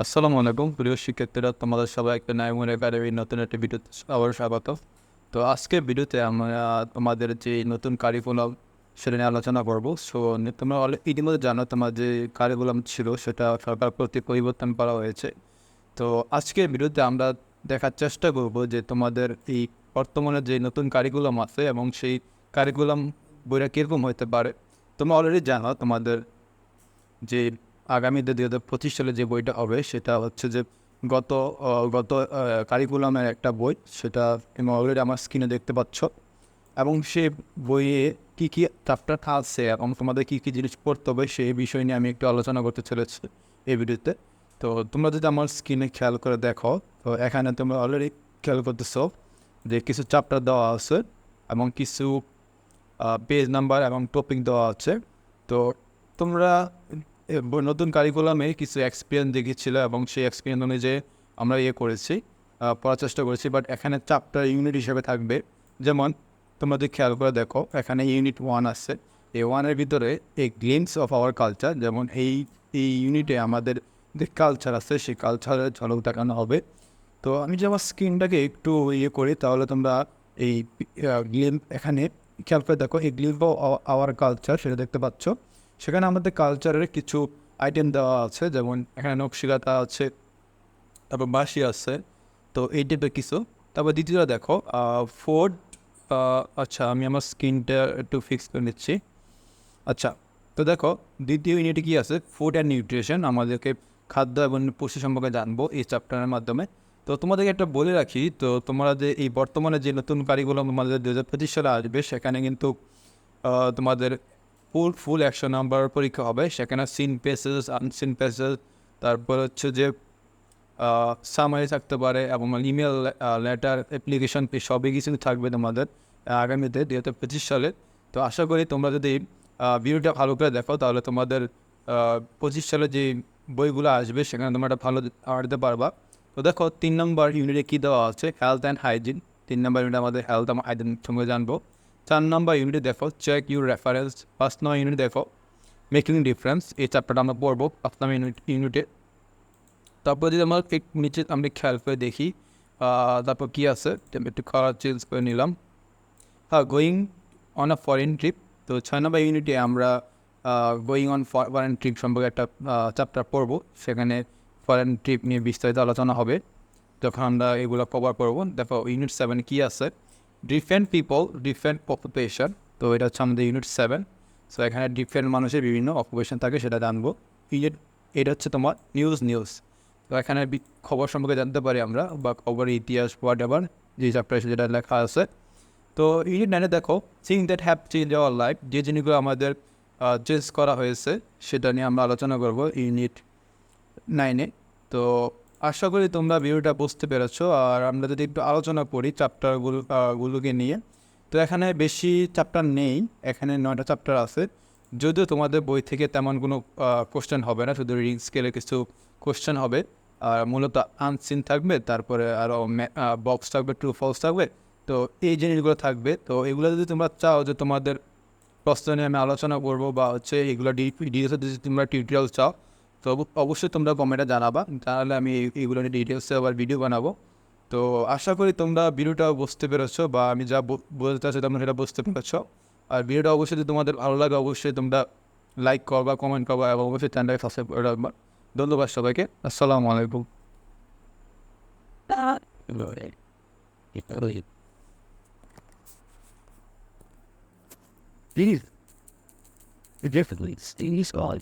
আসসালামু আলাইকুম প্রিয় শিক্ষার্থীরা, তোমাদের সবাইকে নাইমুন একাডেমির নতুন একটি ভিডিওতে আবার স্বাগত। তো আজকের ভিডিওতে আমরা তোমাদের যে নতুন কারিকুলাম সেটা নিয়ে আলোচনা করব। তোমরা ইতিমধ্যে জানো তোমার যে কারিকুলাম ছিল সেটা সরকার কর্তৃক পরিবর্তন করা হয়েছে। তো আজকের ভিডিওতে আমরা দেখার চেষ্টা করব যে তোমাদের এই বর্তমানে যে নতুন কারিকুলাম আছে এবং সেই কারিকুলাম বইটা কীরকম হতে পারে। তোমরা অলরেডি জানো তোমাদের যে আগামীতে 2025 সালে যে বইটা হবে সেটা হচ্ছে যে গত গত কারিকুলামের একটা বই, সেটা তুমি অলরেডি আমার স্ক্রিনে দেখতে পাচ্ছ। এবং সে বইয়ে কী কী চ্যাপ্টার আছে এবং তোমাদের কী কী জিনিস পড়তে হবে সেই বিষয় নিয়ে আমি একটু আলোচনা করতে চলেছি এই ভিডিওতে। তো তোমরা যদি আমার স্ক্রিনে খেয়াল করে দেখো, তো এখানে তোমরা অলরেডি খেয়াল করতেছো যে কিছু চ্যাপ্টার দেওয়া আছে এবং কিছু পেজ নাম্বার এবং টপিক দেওয়া আছে। তো তোমরা নতুন কারিকুলামে কিছু এক্সপিরিয়েন্স দেখেছিল এবং সেই এক্সপিরিয়েন্স অনুযায়ী আমরা করেছি, পড়ার চেষ্টা করেছি। বাট এখানে চ্যাপ্টার ইউনিট হিসেবে থাকবে। যেমন তোমরা যদি খেয়াল করে দেখো, এখানে ইউনিট 1 আছে। এই 1-এর ভিতরে এ গ্লিমস অফ আওয়ার কালচার, যেমন এই ইউনিটে আমাদের যে কালচার আছে সেই কালচারের ঝলক দেখানো হবে। তো আমি যে আমার স্ক্রিনটাকে একটু করি, তাহলে তোমরা এই গ্লিম এখানে খেয়াল করে দেখো, এই গ্লিম অফ আওয়ার কালচার সেটা দেখতে পাচ্ছ। সেখানে আমাদের কালচারের কিছু আইটেম দেওয়া আছে, যেমন এখানে নকশিকাঁথা আছে, তারপর বাঁশি আছে। তো এই টাইপের কিছু। তারপর দ্বিতীয়টা দেখো, ফুড। আচ্ছা, আমি আমার স্ক্রিনটা একটু ফিক্স করে নিচ্ছি। আচ্ছা, তো দেখো দ্বিতীয় ইউনিটে কী আছে, ফুড অ্যান্ড নিউট্রিশন। আমাদেরকে খাদ্য এবং পুষ্টি সম্পর্কে জানবো এই চ্যাপ্টারের মাধ্যমে। তো তোমাদেরকে একটা বলে রাখি, তো তোমরা যে এই বর্তমানে যে নতুন কারিকুলাম আমাদের 2025 সালে আসবে, সেখানে কিন্তু তোমাদের ফুল 100 নাম্বার পরীক্ষা হবে। সেখানে সিন পেসেস, আনসিন পেসেস, তারপর হচ্ছে যে সামারি থাকতে পারে এবং ইমেল, লেটার, অ্যাপ্লিকেশন, সবই কিছু থাকবে তোমাদের আগামীতে 2025 সালে। তো আশা করি তোমরা যদি ভিডিওটা ভালো করে দেখো, তাহলে তোমাদের 25 সালে যে বইগুলো আসবে সেখানে তোমরা একটা ভালো দিতে পারবা। তো দেখো 3 নম্বর ইউনিটে কী দেওয়া আছে, হেলথ অ্যান্ড হাইজিন। 3 নম্বর ইউনিটে আমাদের হেলথ এবং হাইজিন সম্পর্কে জানবো। 4 নম্বর ইউনিটে দেখো চেক ইউর রেফারেন্স। 5 নম্বর ইউনিটে দেখো মেকিং ডিফারেন্স। এই চ্যাপ্টারটা আমরা পড়বো 5 নম্বর ইউনিটে। তারপর যদি আমরা নিচে আমরা খেয়াল করে দেখি, তারপর কী আছে, একটু কালার চেঞ্জ করে নিলাম। হ্যাঁ, going on a foreign trip. তো 6 নম্বর ইউনিটে আমরা গোয়িং অন ফরেন ট্রিপ সম্পর্কে একটা চ্যাপ্টার পড়বো। সেখানে ফরেন ট্রিপ নিয়ে বিস্তারিত আলোচনা হবে যখন আমরা এগুলো কভার করবো। দেখো ইউনিট 7 কী আছে, ডিফারেন্ট পিপল, ডিফারেন্ট অকুপেশন। তো এটা হচ্ছে আমাদের ইউনিট 7। সো এখানে ডিফারেন্ট মানুষের বিভিন্ন অকুপেশন থাকে, সেটা জানবো। এটা হচ্ছে তোমার নিউজ। তো এখানে খবর সম্পর্কে জানতে পারি আমরা, বা খবর, ইতিহাস, হোয়াট এভার যে চ্যাপ্টারে যেটা লেখা আছে। তো ইউনিট 9-এ দেখো thing that have change our life. যে জিনিসগুলো আমাদের চেঞ্জ করা হয়েছে সেটা নিয়ে আমরা আলোচনা করবো ইউনিট 9-এ। তো আশা করি তোমরা ভিডিওটা বুঝতে পেরেছো। আর আমরা যদি একটু আলোচনা করি চ্যাপ্টারগুলোকে নিয়ে, তো এখানে বেশি চ্যাপ্টার নেই, এখানে 9টা চ্যাপ্টার আছে। যদিও তোমাদের বই থেকে তেমন কোনো কোশ্চেন হবে না, শুধু রিডিং স্কেলে কিছু কোশ্চেন হবে। আর মূলত আনসিন থাকবে, তারপরে আরও বক্স থাকবে, ট্রু ফলস থাকবে। তো এই জিনিসগুলো থাকবে। তো এগুলো যদি তোমরা চাও যে তোমাদের প্রশ্ন নিয়ে আমি আলোচনা করবো, বা হচ্ছে এগুলো ডিটেলসে যদি তোমরা টিউটোরিয়াল চাও, তো অবশ্যই তোমরা কমেন্টে জানাবা। জানালে আমি এইগুলো নিয়ে ডিটেলসে আবার ভিডিও বানাবো। তো আশা করি তোমরা ভিডিওটা বুঝতে পেরেছো, বা আমি যা বলতে চাচ্ছি তোমরা সেটা বুঝতে পেরেছো। আর ভিডিওটা অবশ্যই যদি তোমাদের ভালো লাগে, অবশ্যই তোমরা লাইক করবা, কমেন্ট করবা এবং অবশ্যই চ্যানেলটাকে সাবস্ক্রাইব করে রাখবা। ধন্যবাদ সবাইকে। আসসালামু আলাইকুম। These definitely Steve's God.